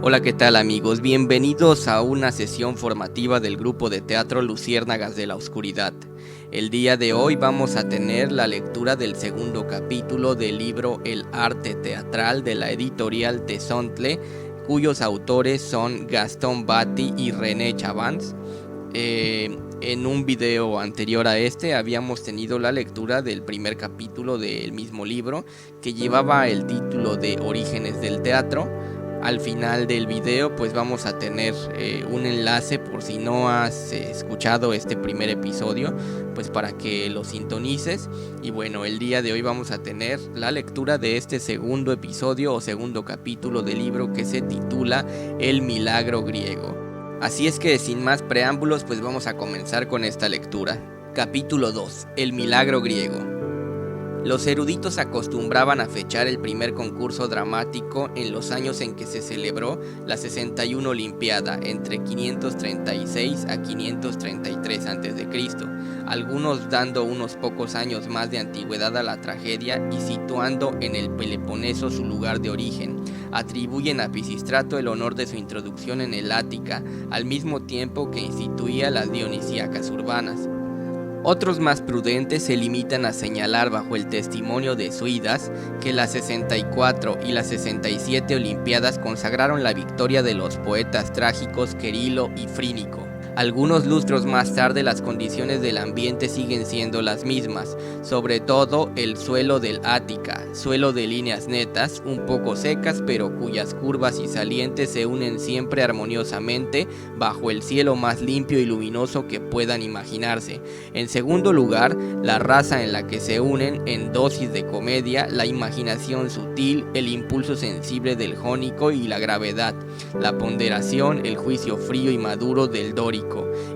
Hola, ¿qué tal amigos? Bienvenidos a una sesión formativa del grupo de teatro Luciérnagas de la Oscuridad. El día de hoy vamos a tener la lectura del segundo capítulo del libro El arte teatral de la editorial Tezontle, cuyos autores son Gastón Batti y René Chavans. En un video anterior a este habíamos tenido la lectura del primer capítulo del mismo libro, que llevaba el título de Orígenes del Teatro. Al final del video pues vamos a tener un enlace por si no has escuchado este primer episodio, pues para que lo sintonices. Y bueno, el día de hoy vamos a tener la lectura de este segundo episodio o segundo capítulo del libro, que se titula El milagro griego. Así es que sin más preámbulos pues vamos a comenzar con esta lectura. Capítulo 2. El milagro griego. Los eruditos acostumbraban a fechar el primer concurso dramático en los años en que se celebró la 61 Olimpiada, entre 536 a 533 a.C., algunos dando unos pocos años más de antigüedad a la tragedia y situando en el Peloponeso su lugar de origen. Atribuyen a Pisístrato el honor de su introducción en el Ática, al mismo tiempo que instituía las dionisíacas urbanas. Otros más prudentes se limitan a señalar bajo el testimonio de Suidas que las 64 y las 67 Olimpiadas consagraron la victoria de los poetas trágicos Querilo y Frínico. Algunos lustros más tarde las condiciones del ambiente siguen siendo las mismas, sobre todo el suelo del Ática, suelo de líneas netas, un poco secas pero cuyas curvas y salientes se unen siempre armoniosamente bajo el cielo más limpio y luminoso que puedan imaginarse. En segundo lugar, la raza en la que se unen en dosis de comedia, la imaginación sutil, el impulso sensible del jónico y la gravedad, la ponderación, el juicio frío y maduro del dórico.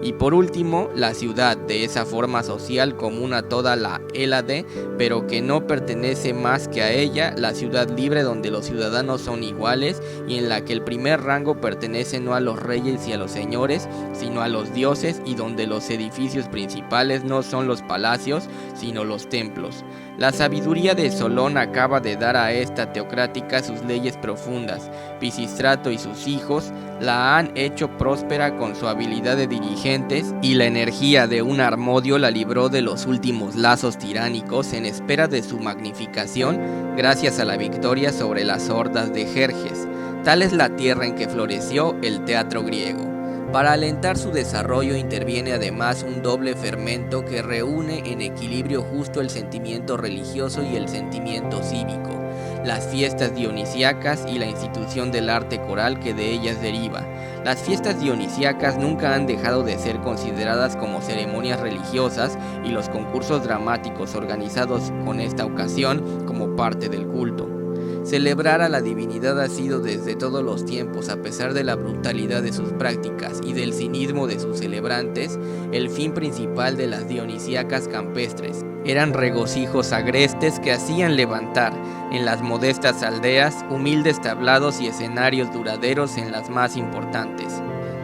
Y por último, la ciudad, de esa forma social común a toda la Hélade, pero que no pertenece más que a ella, la ciudad libre donde los ciudadanos son iguales y en la que el primer rango pertenece no a los reyes y a los señores, sino a los dioses, y donde los edificios principales no son los palacios, sino los templos. La sabiduría de Solón acaba de dar a esta teocrática sus leyes profundas. Pisístrato y sus hijos la han hecho próspera con su habilidad de dirigentes, y la energía de un Harmodio la libró de los últimos lazos tiránicos en espera de su magnificación, gracias a la victoria sobre las hordas de Jerjes. Tal es la tierra en que floreció el teatro griego. Para alentar su desarrollo interviene además un doble fermento que reúne en equilibrio justo el sentimiento religioso y el sentimiento cívico, las fiestas dionisíacas y la institución del arte coral que de ellas deriva. Las fiestas dionisíacas nunca han dejado de ser consideradas como ceremonias religiosas, y los concursos dramáticos organizados con esta ocasión como parte del culto. Celebrar a la divinidad ha sido desde todos los tiempos, a pesar de la brutalidad de sus prácticas y del cinismo de sus celebrantes, el fin principal de las dionisíacas campestres. Eran regocijos agrestes que hacían levantar en las modestas aldeas humildes tablados y escenarios duraderos en las más importantes.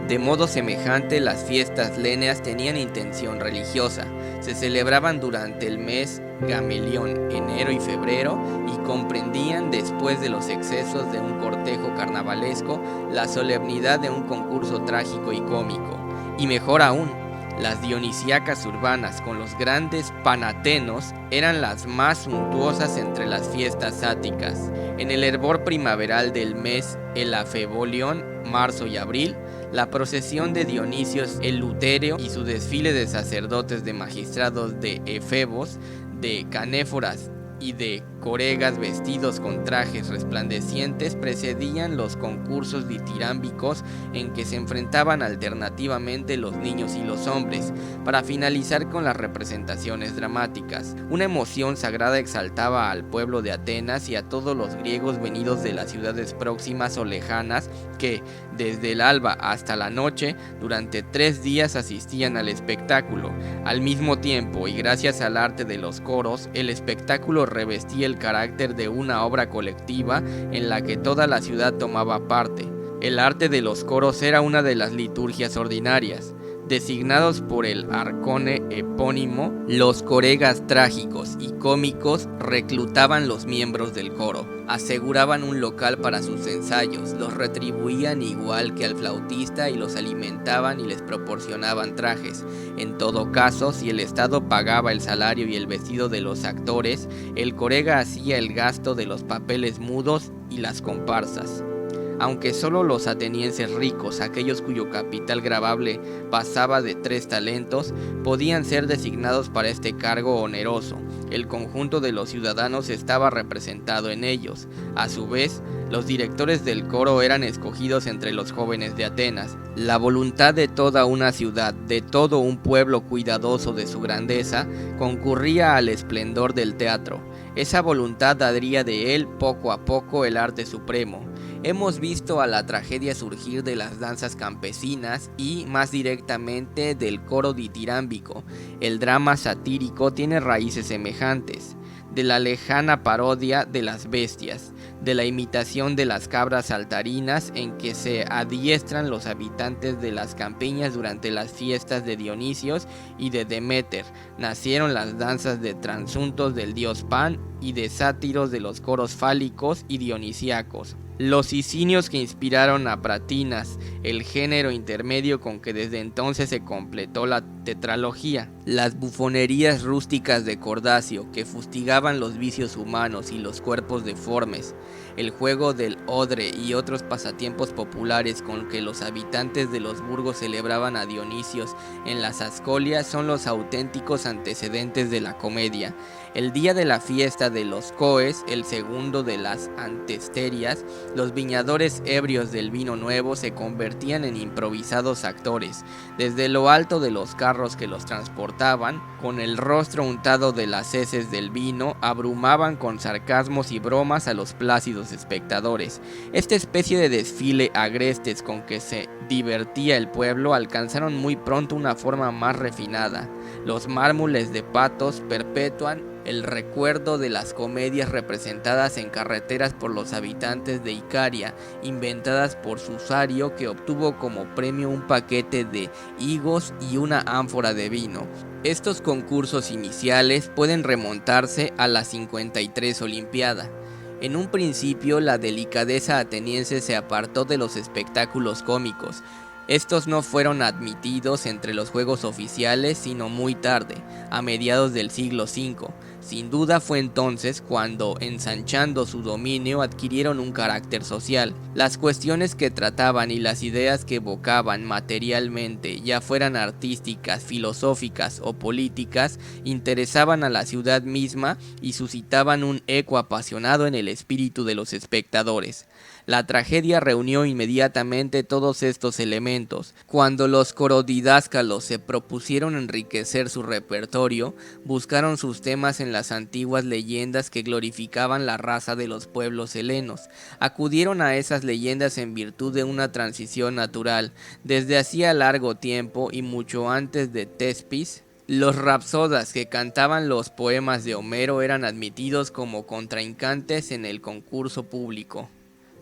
De modo semejante, las fiestas léneas tenían intención religiosa. Se celebraban durante el mes Gamelión, enero y febrero, y comprendían, después de los excesos de un cortejo carnavalesco, la solemnidad de un concurso trágico y cómico. Y mejor aún, las dionisíacas urbanas con los grandes panatenos eran las más suntuosas entre las fiestas áticas. En el hervor primaveral del mes el Afebolión, marzo y abril, la procesión de Dionisios el Lutéreo y su desfile de sacerdotes, de magistrados, de efebos, de canéforas y de coregas vestidos con trajes resplandecientes precedían los concursos ditirámbicos en que se enfrentaban alternativamente los niños y los hombres, para finalizar con las representaciones dramáticas. Una emoción sagrada exaltaba al pueblo de Atenas y a todos los griegos venidos de las ciudades próximas o lejanas que, desde el alba hasta la noche, durante 3 días asistían al espectáculo. Al mismo tiempo, y gracias al arte de los coros, el espectáculo revestía el carácter de una obra colectiva en la que toda la ciudad tomaba parte. El arte de los coros era una de las liturgias ordinarias. Designados por el arcone epónimo, los coregas trágicos y cómicos reclutaban los miembros del coro, aseguraban un local para sus ensayos, los retribuían igual que al flautista y los alimentaban y les proporcionaban trajes. En todo caso, si el Estado pagaba el salario y el vestido de los actores, el corega hacía el gasto de los papeles mudos y las comparsas. Aunque solo los atenienses ricos, aquellos cuyo capital gravable pasaba de 3 talentos, podían ser designados para este cargo oneroso. El conjunto de los ciudadanos estaba representado en ellos. A su vez, los directores del coro eran escogidos entre los jóvenes de Atenas. La voluntad de toda una ciudad, de todo un pueblo cuidadoso de su grandeza, concurría al esplendor del teatro. Esa voluntad daría de él poco a poco el arte supremo. Hemos visto a la tragedia surgir de las danzas campesinas y, más directamente, del coro ditirámbico. El drama satírico tiene raíces semejantes, de la lejana parodia de las bestias, de la imitación de las cabras saltarinas en que se adiestran los habitantes de las campiñas durante las fiestas de Dionisios y de Deméter. Nacieron las danzas de transuntos del dios Pan y de sátiros de los coros fálicos y dionisíacos. Los sicinios que inspiraron a Pratinas, el género intermedio con que desde entonces se completó la tetralogía. Las bufonerías rústicas de Cordacio, que fustigaban los vicios humanos y los cuerpos deformes. El juego del odre y otros pasatiempos populares con que los habitantes de los burgos celebraban a Dionisios en las Ascolias son los auténticos antecedentes de la comedia. El día de la fiesta de los Coes, el segundo de las Antesterias, los viñadores ebrios del vino nuevo se convertían en improvisados actores. Desde lo alto de los carros que los transportaban, con el rostro untado de las heces del vino, abrumaban con sarcasmos y bromas a los plácidos espectadores. Esta especie de desfile agrestes con que se divertía el pueblo alcanzaron muy pronto una forma más refinada. Los mármoles de patos perpetúan el recuerdo de las comedias representadas en carreteras por los habitantes de Icaria, inventadas por Susario, que obtuvo como premio un paquete de higos y una ánfora de vino. Estos concursos iniciales pueden remontarse a la 53 Olimpiada. En un principio, la delicadeza ateniense se apartó de los espectáculos cómicos. Estos no fueron admitidos entre los juegos oficiales sino muy tarde, a mediados del siglo V. Sin duda fue entonces cuando, ensanchando su dominio, adquirieron un carácter social. Las cuestiones que trataban y las ideas que evocaban materialmente, ya fueran artísticas, filosóficas o políticas, interesaban a la ciudad misma y suscitaban un eco apasionado en el espíritu de los espectadores. La tragedia reunió inmediatamente todos estos elementos. Cuando los corodidáscalos se propusieron enriquecer su repertorio, buscaron sus temas en las antiguas leyendas que glorificaban la raza de los pueblos helenos. Acudieron a esas leyendas en virtud de una transición natural. Desde hacía largo tiempo y mucho antes de Tespis, los rapsodas que cantaban los poemas de Homero eran admitidos como contrincantes en el concurso público.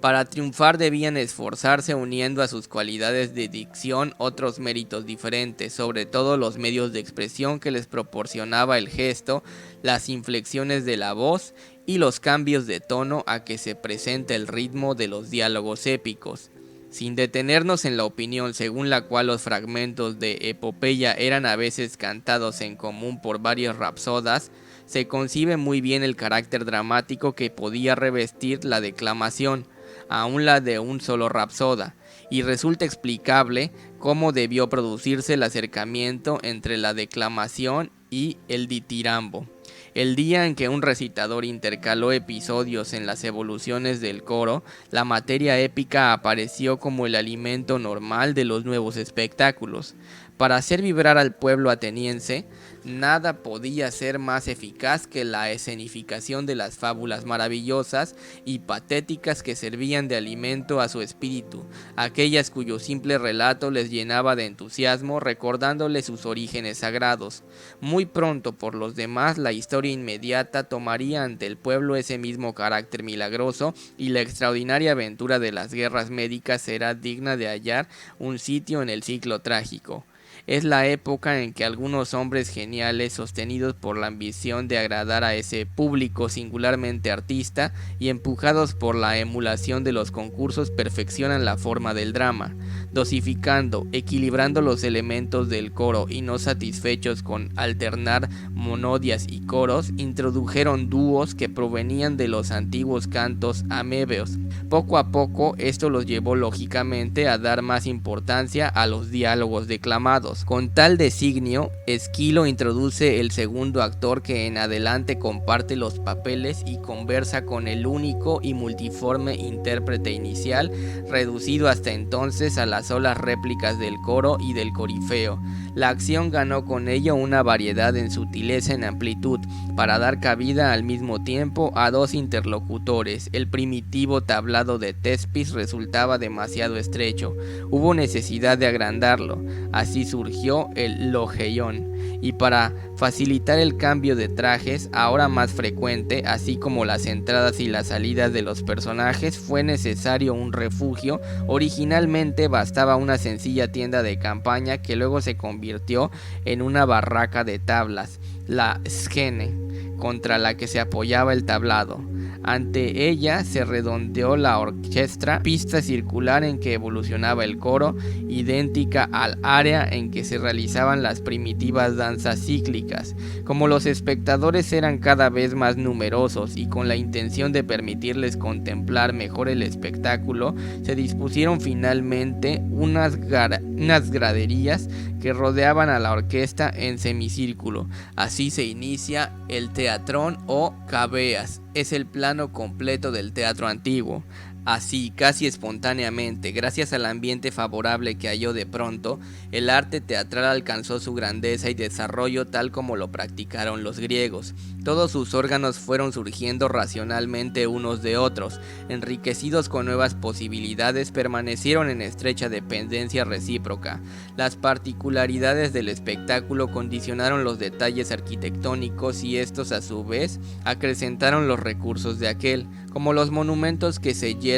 Para triunfar debían esforzarse uniendo a sus cualidades de dicción otros méritos diferentes, sobre todo los medios de expresión que les proporcionaba el gesto, las inflexiones de la voz y los cambios de tono a que se presenta el ritmo de los diálogos épicos. Sin detenernos en la opinión según la cual los fragmentos de epopeya eran a veces cantados en común por varios rapsodas, se concibe muy bien el carácter dramático que podía revestir la declamación, aún la de un solo rapsoda, y resulta explicable cómo debió producirse el acercamiento entre la declamación y el ditirambo. El día en que un recitador intercaló episodios en las evoluciones del coro, la materia épica apareció como el alimento normal de los nuevos espectáculos. Para hacer vibrar al pueblo ateniense, nada podía ser más eficaz que la escenificación de las fábulas maravillosas y patéticas que servían de alimento a su espíritu, aquellas cuyo simple relato les llenaba de entusiasmo recordándoles sus orígenes sagrados. Muy pronto, por los demás, la historia inmediata tomaría ante el pueblo ese mismo carácter milagroso y la extraordinaria aventura de las guerras médicas será digna de hallar un sitio en el ciclo trágico. Es la época en que algunos hombres geniales, sostenidos por la ambición de agradar a ese público singularmente artista y empujados por la emulación de los concursos, perfeccionan la forma del drama, dosificando, equilibrando los elementos del coro y no satisfechos con alternar monodias y coros, introdujeron dúos que provenían de los antiguos cantos amebeos. Poco a poco esto los llevó lógicamente a dar más importancia a los diálogos declamados. Con tal designio, Esquilo introduce el segundo actor que en adelante comparte los papeles y conversa con el único y multiforme intérprete inicial, reducido hasta entonces a las solas réplicas del coro y del corifeo. La acción ganó con ello una variedad en sutileza y en amplitud, para dar cabida al mismo tiempo a dos interlocutores. El primitivo tablado de Thespis resultaba demasiado estrecho, hubo necesidad de agrandarlo, así surgió el logeion, y para facilitar el cambio de trajes, ahora más frecuente, así como las entradas y las salidas de los personajes, fue necesario un refugio. Originalmente bastaba una sencilla tienda de campaña que luego se convirtió en una barraca de tablas, la skene, contra la que se apoyaba el tablado. Ante ella se redondeó la orquesta, pista circular en que evolucionaba el coro, idéntica al área en que se realizaban las primitivas danzas cíclicas. Como los espectadores eran cada vez más numerosos y con la intención de permitirles contemplar mejor el espectáculo, se dispusieron finalmente unas graderías que rodeaban a la orquesta en semicírculo. Así se inicia el teatrón o cabeas. Es el plano completo del teatro antiguo. Así, casi espontáneamente, gracias al ambiente favorable que halló de pronto, el arte teatral alcanzó su grandeza y desarrollo tal como lo practicaron los griegos. Todos sus órganos fueron surgiendo racionalmente unos de otros, enriquecidos con nuevas posibilidades, permanecieron en estrecha dependencia recíproca. Las particularidades del espectáculo condicionaron los detalles arquitectónicos y estos a su vez acrecentaron los recursos de aquel, como los monumentos que se yerguen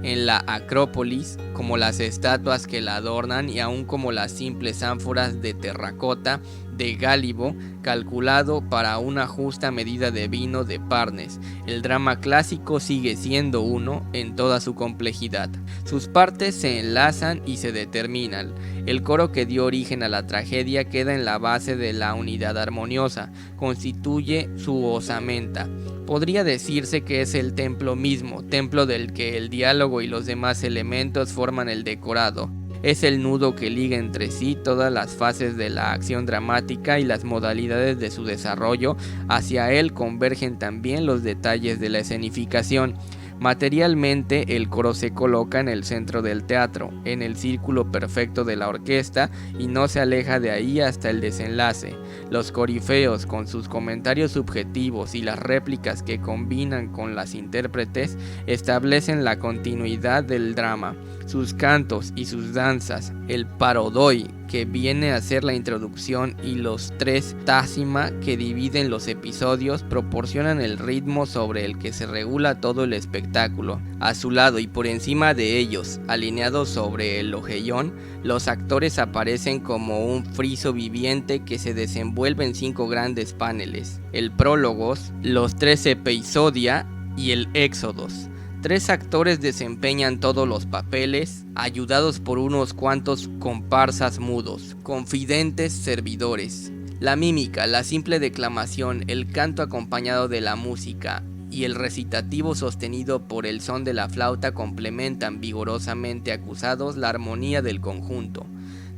en la Acrópolis, como las estatuas que la adornan y aun como las simples ánforas de terracota de Gálibo, calculado para una justa medida de vino de Parnes. El drama clásico sigue siendo uno en toda su complejidad. Sus partes se enlazan y se determinan. El coro que dio origen a la tragedia queda en la base de la unidad armoniosa, constituye su osamenta. Podría decirse que es el templo mismo, templo del que el diálogo y los demás elementos forman el decorado. Es el nudo que liga entre sí todas las fases de la acción dramática y las modalidades de su desarrollo. Hacia él convergen también los detalles de la escenificación. Materialmente, el coro se coloca en el centro del teatro, en el círculo perfecto de la orquesta, y no se aleja de ahí hasta el desenlace. Los corifeos, con sus comentarios subjetivos y las réplicas que combinan con las intérpretes, establecen la continuidad del drama. Sus cantos y sus danzas, el parodoi, que viene a ser la introducción, y los tres tásima que dividen los episodios, proporcionan el ritmo sobre el que se regula todo el espectáculo. A su lado y por encima de ellos, alineados sobre el logeion, los actores aparecen como un friso viviente que se desenvuelve en 5 grandes paneles: el prólogos, los 3 episodia y el éxodos. 3 actores desempeñan todos los papeles, ayudados por unos cuantos comparsas mudos, confidentes servidores. La mímica, la simple declamación, el canto acompañado de la música y el recitativo sostenido por el son de la flauta complementan vigorosamente acusados la armonía del conjunto.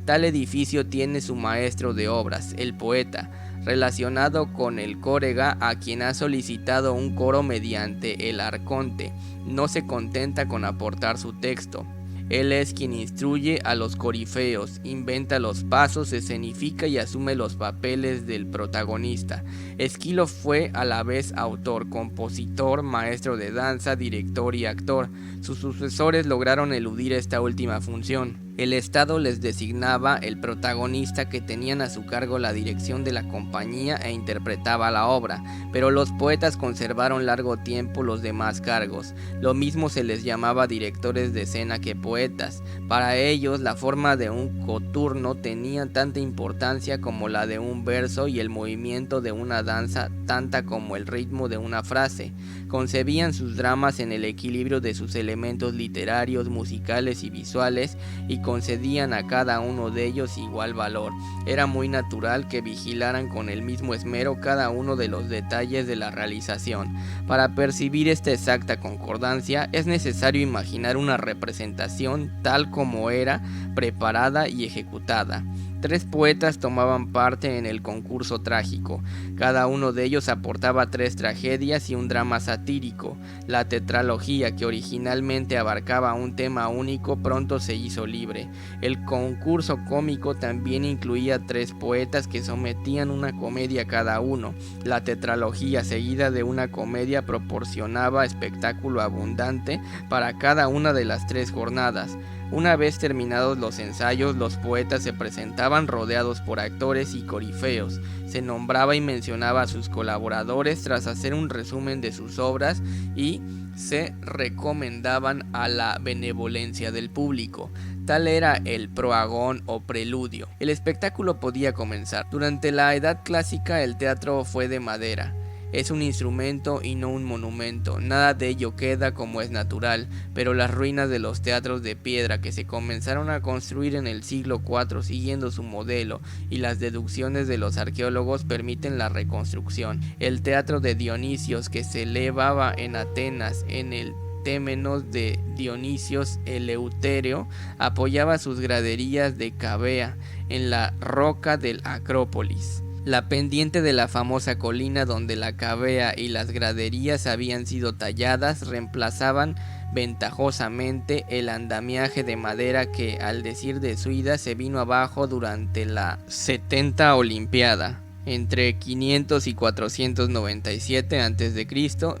Tal edificio tiene su maestro de obras, el poeta, relacionado con el córega, a quien ha solicitado un coro mediante el arconte. No se contenta con aportar su texto. Él es quien instruye a los corifeos, inventa los pasos, escenifica y asume los papeles del protagonista. Esquilo fue a la vez autor, compositor, maestro de danza, director y actor. Sus sucesores lograron eludir esta última función. El Estado les designaba el protagonista, que tenían a su cargo la dirección de la compañía e interpretaba la obra, pero los poetas conservaron largo tiempo los demás cargos. Lo mismo se les llamaba directores de escena que poetas. Para ellos la forma de un coturno tenía tanta importancia como la de un verso y el movimiento de una danza tanta como el ritmo de una frase. Concebían sus dramas en el equilibrio de sus elementos literarios, musicales y visuales, y concedían a cada uno de ellos igual valor. Era muy natural que vigilaran con el mismo esmero cada uno de los detalles de la realización. Para percibir esta exacta concordancia es necesario imaginar una representación tal como era preparada y ejecutada. 3 poetas tomaban parte en el concurso trágico. Cada uno de ellos aportaba 3 tragedias y un drama satírico. La tetralogía, que originalmente abarcaba un tema único, pronto se hizo libre. El concurso cómico también incluía 3 poetas que sometían una comedia cada uno. La tetralogía, seguida de una comedia, proporcionaba espectáculo abundante para cada una de las 3 jornadas. Una vez terminados los ensayos, los poetas se presentaban rodeados por actores y corifeos. Se nombraba y mencionaba a sus colaboradores tras hacer un resumen de sus obras y se recomendaban a la benevolencia del público. Tal era el proagón o preludio. El espectáculo podía comenzar. Durante la Edad Clásica el teatro fue de madera. Es un instrumento y no un monumento. Nada de ello queda como es natural, pero las ruinas de los teatros de piedra que se comenzaron a construir en el siglo IV siguiendo su modelo y las deducciones de los arqueólogos permiten la reconstrucción. El teatro de Dionisios, que se elevaba en Atenas en el Témenos de Dionisios Eleuterio, apoyaba sus graderías de cavea en la roca del Acrópolis. La pendiente de la famosa colina donde la cavea y las graderías habían sido talladas reemplazaban ventajosamente el andamiaje de madera que, al decir de Suida, se vino abajo durante la 70 Olimpiada, entre 500 y 497 a.C.,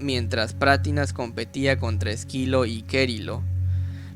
mientras Prátinas competía contra Esquilo y Quérilo.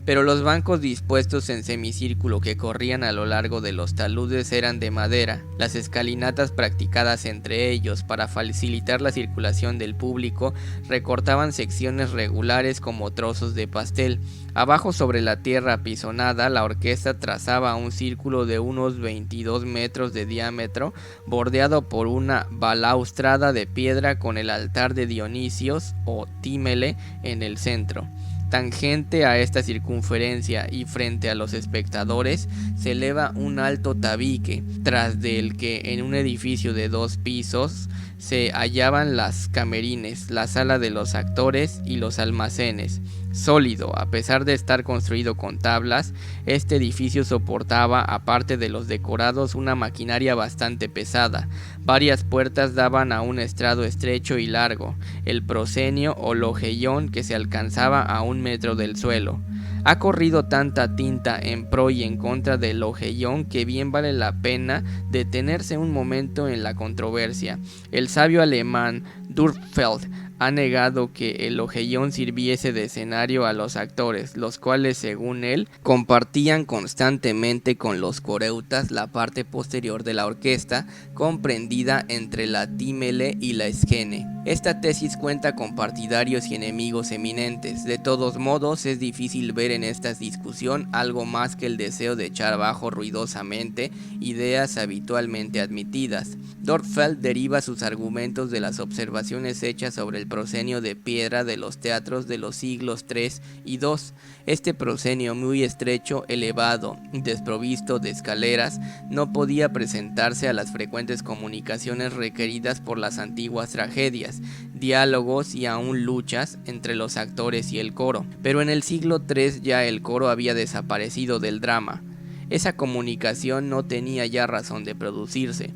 Pero los bancos dispuestos en semicírculo que corrían a lo largo de los taludes eran de madera. Las escalinatas practicadas entre ellos para facilitar la circulación del público recortaban secciones regulares como trozos de pastel. Abajo, sobre la tierra apisonada, la orquesta trazaba un círculo de unos 22 metros de diámetro, bordeado por una balaustrada de piedra con el altar de Dionisios o Tímele en el centro. Tangente a esta circunferencia y frente a los espectadores se eleva un alto tabique, tras del que en un edificio de 2 pisos se hallaban las camerines, la sala de los actores y los almacenes. Sólido, a pesar de estar construido con tablas, este edificio soportaba, aparte de los decorados, una maquinaria bastante pesada. Varias puertas daban a un estrado estrecho y largo, el proscenio o logellón, que se alcanzaba a 1 metro del suelo. Ha corrido tanta tinta en pro y en contra del logellón que bien vale la pena detenerse un momento en la controversia. El sabio alemán Dürrfeld ha negado que el logellón sirviese de escenario a los actores, los cuales, según él, compartían constantemente con los coreutas la parte posterior de la orquesta, comprendida entre la tímele y la esquene. Esta tesis cuenta con partidarios y enemigos eminentes. De todos modos, es difícil ver en esta discusión algo más que el deseo de echar abajo ruidosamente ideas habitualmente admitidas. Dürrfeld deriva sus argumentos de las observaciones hechas sobre el proscenio de piedra de los teatros de los siglos III y II. Este proscenio, muy estrecho, elevado, desprovisto de escaleras, no podía presentarse a las frecuentes comunicaciones requeridas por las antiguas tragedias, diálogos y aún luchas entre los actores y el coro. Pero en el siglo III ya el coro había desaparecido del drama. Esa comunicación no tenía ya razón de producirse.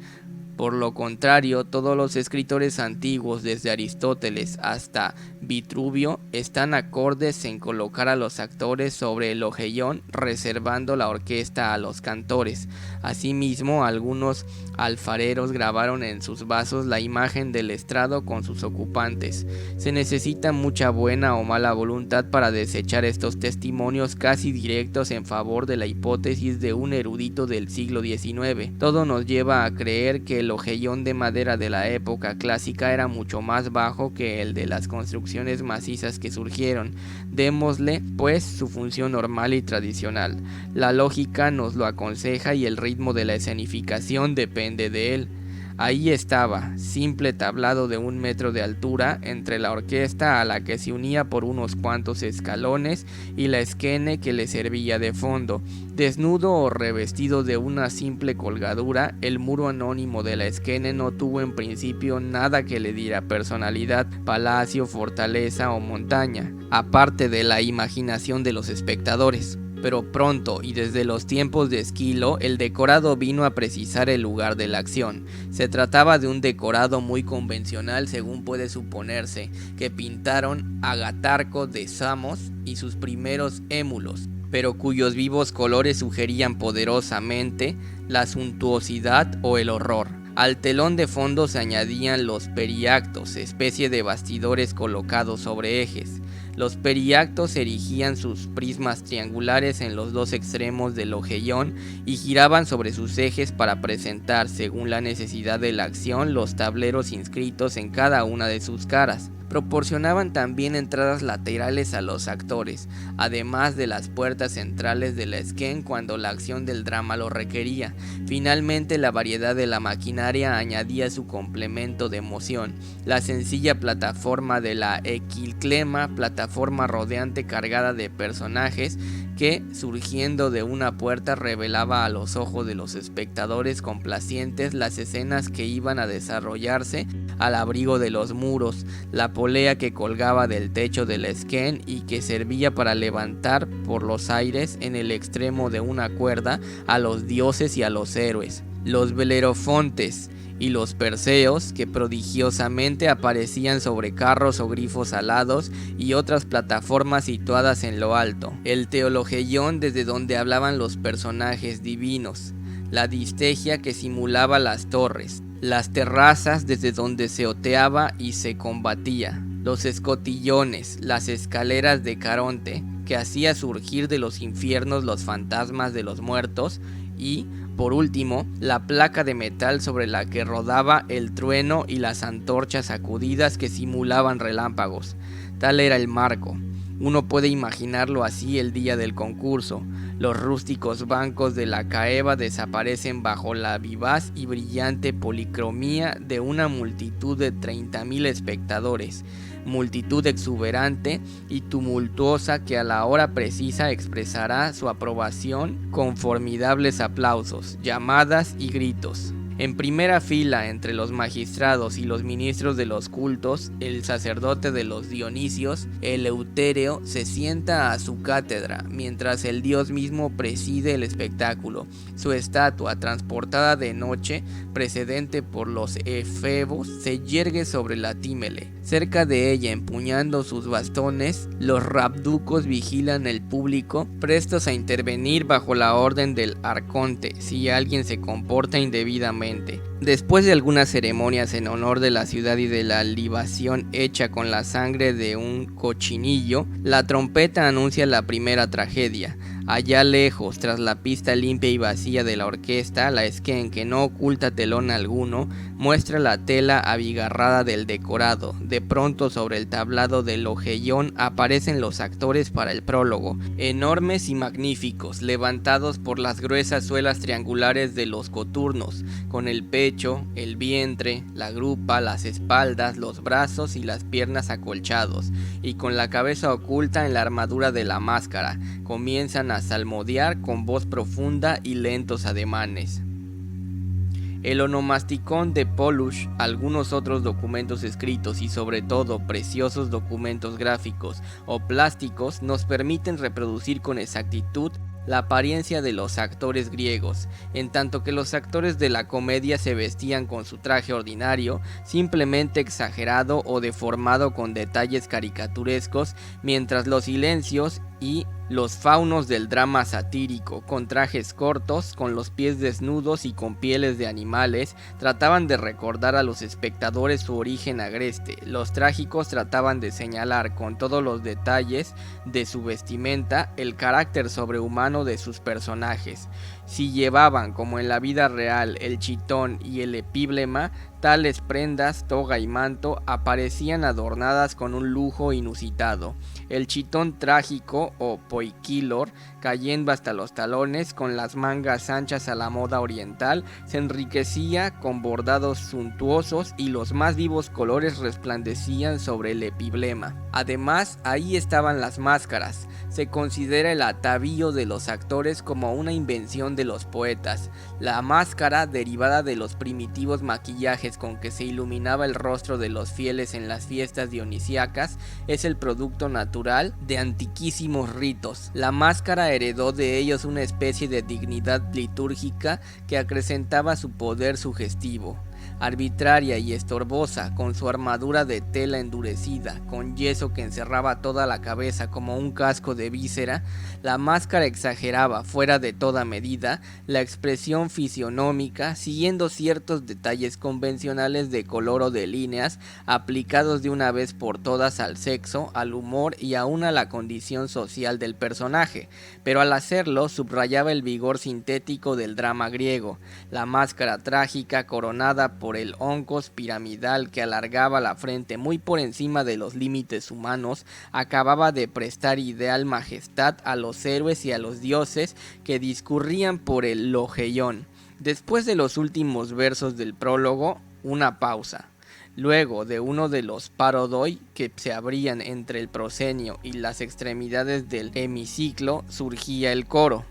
Por lo contrario, todos los escritores antiguos, desde Aristóteles hasta Vitruvio están acordes en colocar a los actores sobre el ojellón, reservando la orquesta a los cantores. Asimismo, algunos alfareros grabaron en sus vasos la imagen del estrado con sus ocupantes. Se necesita mucha buena o mala voluntad para desechar estos testimonios casi directos en favor de la hipótesis de un erudito del siglo XIX. Todo nos lleva a creer que el ojellón de madera de la época clásica era mucho más bajo que el de las construcciones macizas que surgieron. Démosle, pues, su función normal y tradicional. La lógica nos lo aconseja y el ritmo de la escenificación depende de él. Ahí estaba, simple tablado de 1 metro de altura, entre la orquesta a la que se unía por unos cuantos escalones y la esquene que le servía de fondo. Desnudo o revestido de una simple colgadura, el muro anónimo de la esquene no tuvo en principio nada que le diera personalidad, palacio, fortaleza o montaña, aparte de la imaginación de los espectadores. Pero pronto y desde los tiempos de Esquilo, el decorado vino a precisar el lugar de la acción. Se trataba de un decorado muy convencional, según puede suponerse, que pintaron Agatarco de Samos y sus primeros émulos, pero cuyos vivos colores sugerían poderosamente la suntuosidad o el horror. Al telón de fondo se añadían los periactos, especie de bastidores colocados sobre ejes. Los periactos erigían sus prismas triangulares en los dos extremos del ojellón y giraban sobre sus ejes para presentar, según la necesidad de la acción, los tableros inscritos en cada una de sus caras. Proporcionaban también entradas laterales a los actores, además de las puertas centrales de la esquena cuando la acción del drama lo requería. Finalmente, la variedad de la maquinaria añadía su complemento de emoción. La sencilla plataforma de la equilclema, plataforma rodeante cargada de personajes que, surgiendo de una puerta, revelaba a los ojos de los espectadores complacientes las escenas que iban a desarrollarse al abrigo de los muros, la polea que colgaba del techo del esquén y que servía para levantar por los aires en el extremo de una cuerda a los dioses y a los héroes, los belerofontes y los perseos que prodigiosamente aparecían sobre carros o grifos alados y otras plataformas situadas en lo alto, el teologeión desde donde hablaban los personajes divinos, la distegia que simulaba las torres, las terrazas desde donde se oteaba y se combatía, los escotillones, las escaleras de Caronte que hacía surgir de los infiernos los fantasmas de los muertos y, por último, la placa de metal sobre la que rodaba el trueno y las antorchas sacudidas que simulaban relámpagos. Tal era el marco. Uno puede imaginarlo así el día del concurso. Los rústicos bancos de la caeva desaparecen bajo la vivaz y brillante policromía de una multitud de 30.000 espectadores, multitud exuberante y tumultuosa que a la hora precisa expresará su aprobación con formidables aplausos, llamadas y gritos. En primera fila entre los magistrados y los ministros de los cultos, el sacerdote de los Dionisios, Eleutereo, se sienta a su cátedra, mientras el dios mismo preside el espectáculo. Su estatua, transportada de noche, precedente por los efebos, se yergue sobre la tímele. Cerca de ella, empuñando sus bastones, los rabducos vigilan el público, prestos a intervenir bajo la orden del arconte, si alguien se comporta indebidamente. Después de algunas ceremonias en honor de la ciudad y de la libación hecha con la sangre de un cochinillo, la trompeta anuncia la primera tragedia. Allá lejos, tras la pista limpia y vacía de la orquesta, la esquena, que no oculta telón alguno, muestra la tela abigarrada del decorado. De pronto, sobre el tablado del ojellón aparecen los actores para el prólogo, enormes y magníficos, levantados por las gruesas suelas triangulares de los coturnos, con el pecho, el vientre, la grupa, las espaldas, los brazos y las piernas acolchados, y con la cabeza oculta en la armadura de la máscara. Comienzan a salmodiar con voz profunda y lentos ademanes. El onomasticón de Polush, algunos otros documentos escritos y sobre todo preciosos documentos gráficos o plásticos nos permiten reproducir con exactitud la apariencia de los actores griegos. En tanto que los actores de la comedia se vestían con su traje ordinario, simplemente exagerado o deformado con detalles caricaturescos, mientras los silencios y los faunos del drama satírico, con trajes cortos, con los pies desnudos y con pieles de animales, trataban de recordar a los espectadores su origen agreste. Los trágicos trataban de señalar con todos los detalles de su vestimenta el carácter sobrehumano de sus personajes. Si llevaban, como en la vida real, el chitón y el epíblema, tales prendas, toga y manto, aparecían adornadas con un lujo inusitado. El chitón trágico o poikilor, cayendo hasta los talones, con las mangas anchas a la moda oriental, se enriquecía con bordados suntuosos y los más vivos colores resplandecían sobre el epiblema. Además, ahí estaban las máscaras. Se considera el atavío de los actores como una invención de los poetas. La máscara, derivada de los primitivos maquillajes con que se iluminaba el rostro de los fieles en las fiestas dionisíacas, es el producto natural de antiquísimos ritos. La máscara heredó de ellos una especie de dignidad litúrgica que acrecentaba su poder sugestivo. Arbitraria y estorbosa, con su armadura de tela endurecida, con yeso que encerraba toda la cabeza como un casco de víscera, la máscara exageraba, fuera de toda medida, la expresión fisionómica, siguiendo ciertos detalles convencionales de color o de líneas, aplicados de una vez por todas al sexo, al humor y aún a la condición social del personaje, pero al hacerlo subrayaba el vigor sintético del drama griego. La máscara trágica, coronada por el oncos piramidal que alargaba la frente muy por encima de los límites humanos, acababa de prestar ideal majestad a los héroes y a los dioses que discurrían por el Logeión. Después de los últimos versos del prólogo, una pausa. Luego de uno de los parodoi que se abrían entre el proscenio y las extremidades del hemiciclo, surgía el coro.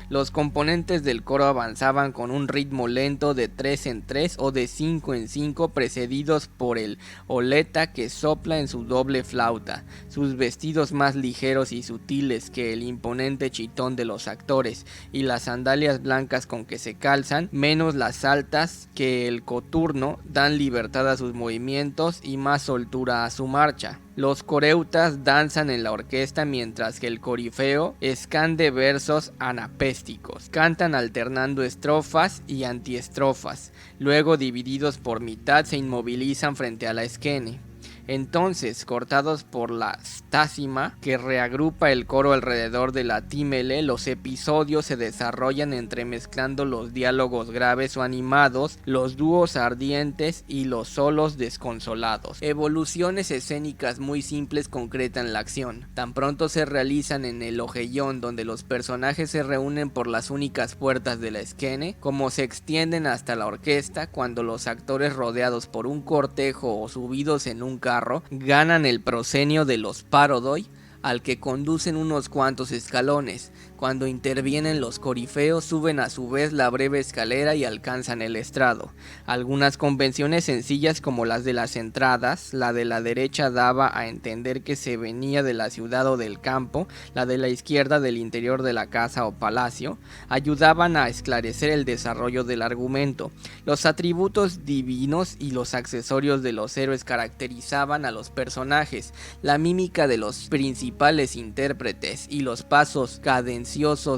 Los componentes del coro avanzaban con un ritmo lento de 3 en 3 o de 5 en 5, precedidos por el oleta que sopla en su doble flauta, sus vestidos más ligeros y sutiles que el imponente chitón de los actores y las sandalias blancas con que se calzan, menos las altas que el coturno, dan libertad a sus movimientos y más soltura a su marcha. Los coreutas danzan en la orquesta mientras que el corifeo escande versos anapésticos. Cantan alternando estrofas y antiestrofas. Luego, divididos por mitad, se inmovilizan frente a la esquene. Entonces, cortados por la stásima que reagrupa el coro alrededor de la tímele, los episodios se desarrollan entremezclando los diálogos graves o animados, los dúos ardientes y los solos desconsolados. Evoluciones escénicas muy simples concretan la acción. Tan pronto se realizan en el Logeión, donde los personajes se reúnen por las únicas puertas de la esquene, como se extienden hasta la orquesta, cuando los actores, rodeados por un cortejo o subidos en un carro, ganan el proscenio de los parodoi, al que conducen unos cuantos escalones. Cuando intervienen los corifeos, suben a su vez la breve escalera y alcanzan el estrado. Algunas convenciones sencillas, como las de las entradas, la de la derecha daba a entender que se venía de la ciudad o del campo, la de la izquierda del interior de la casa o palacio, ayudaban a esclarecer el desarrollo del argumento. Los atributos divinos y los accesorios de los héroes caracterizaban a los personajes. La mímica de los principales intérpretes y los pasos cadenciosos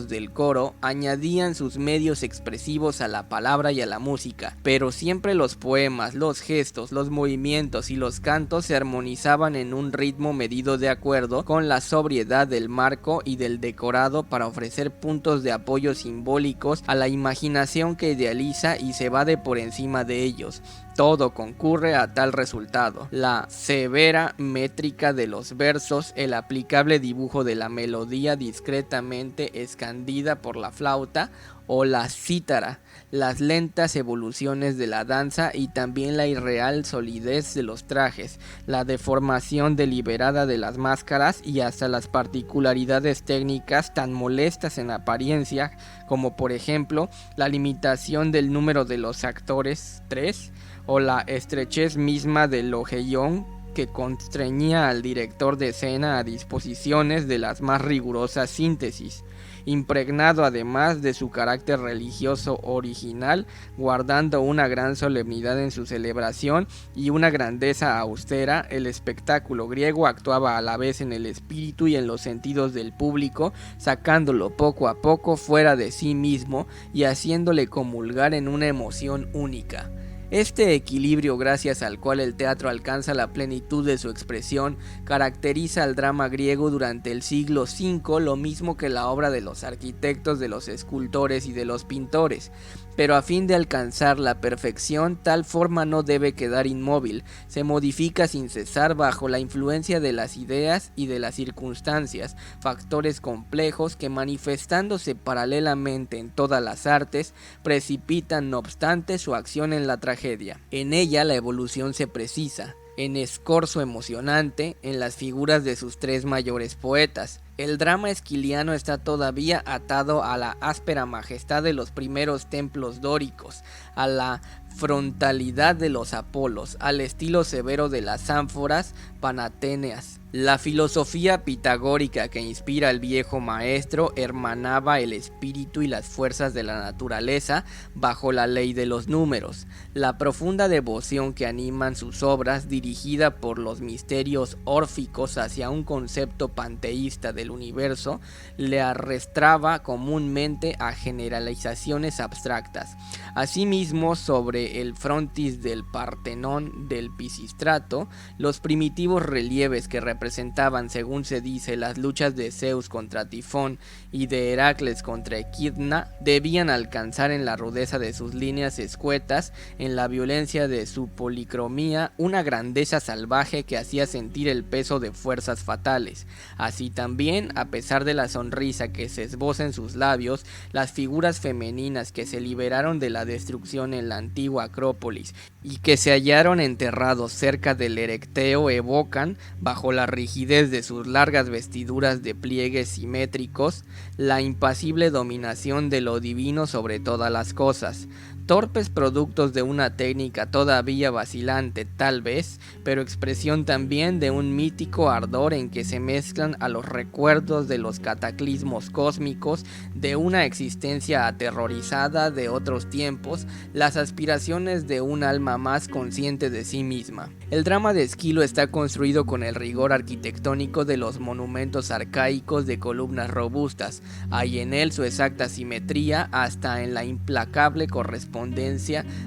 del coro añadían sus medios expresivos a la palabra y a la música, pero siempre los poemas, los gestos, los movimientos y los cantos se armonizaban en un ritmo medido de acuerdo con la sobriedad del marco y del decorado para ofrecer puntos de apoyo simbólicos a la imaginación que idealiza y se va de por encima de ellos. Todo concurre a tal resultado: la severa métrica de los versos, el aplicable dibujo de la melodía discretamente escandida por la flauta o la cítara, las lentas evoluciones de la danza y también la irreal solidez de los trajes, la deformación deliberada de las máscaras y hasta las particularidades técnicas tan molestas en apariencia como por ejemplo la limitación del número de los actores, 3, o la estrechez misma del Logeión, que constreñía al director de escena a disposiciones de las más rigurosas síntesis. impregnado además de su carácter religioso original, guardando una gran solemnidad en su celebración y una grandeza austera. El espectáculo griego actuaba a la vez en el espíritu y en los sentidos del público, sacándolo poco a poco fuera de sí mismo y haciéndole comulgar en una emoción única. Este equilibrio, gracias al cual el teatro alcanza la plenitud de su expresión, caracteriza al drama griego durante el siglo V, lo mismo que la obra de los arquitectos, de los escultores y de los pintores. Pero a fin de alcanzar la perfección, tal forma no debe quedar inmóvil, se modifica sin cesar bajo la influencia de las ideas y de las circunstancias, factores complejos que, manifestándose paralelamente en todas las artes, precipitan no obstante su acción en la tragedia. En ella la evolución se precisa, en escorzo emocionante, en las figuras de sus tres mayores poetas. El drama esquiliano está todavía atado a la áspera majestad de los primeros templos dóricos, a la frontalidad de los Apolos, al estilo severo de las ánforas panaténeas. La filosofía pitagórica que inspira al viejo maestro hermanaba el espíritu y las fuerzas de la naturaleza bajo la ley de los números. La profunda devoción que animan sus obras, dirigida por los misterios órficos hacia un concepto panteísta del universo, le arrastraba comúnmente a generalizaciones abstractas. Asimismo, sobre el frontis del Partenón del Pisístrato, los primitivos relieves que representaban, según se dice, las luchas de Zeus contra Tifón y de Heracles contra Equidna, debían alcanzar en la rudeza de sus líneas escuetas, en la violencia de su policromía, una grandeza salvaje que hacía sentir el peso de fuerzas fatales. Así también, a pesar de la sonrisa que se esboza en sus labios, las figuras femeninas que se liberaron de la destrucción en la antigua Acrópolis y que se hallaron enterrados cerca del Erecteo evocan, bajo la rigidez de sus largas vestiduras de pliegues simétricos, la impasible dominación de lo divino sobre todas las cosas. Torpes productos de una técnica todavía vacilante tal vez, pero expresión también de un mítico ardor en que se mezclan a los recuerdos de los cataclismos cósmicos, de una existencia aterrorizada de otros tiempos, las aspiraciones de un alma más consciente de sí misma. El drama de Esquilo está construido con el rigor arquitectónico de los monumentos arcaicos de columnas robustas. Hay en él su exacta simetría, hasta en la implacable correspondencia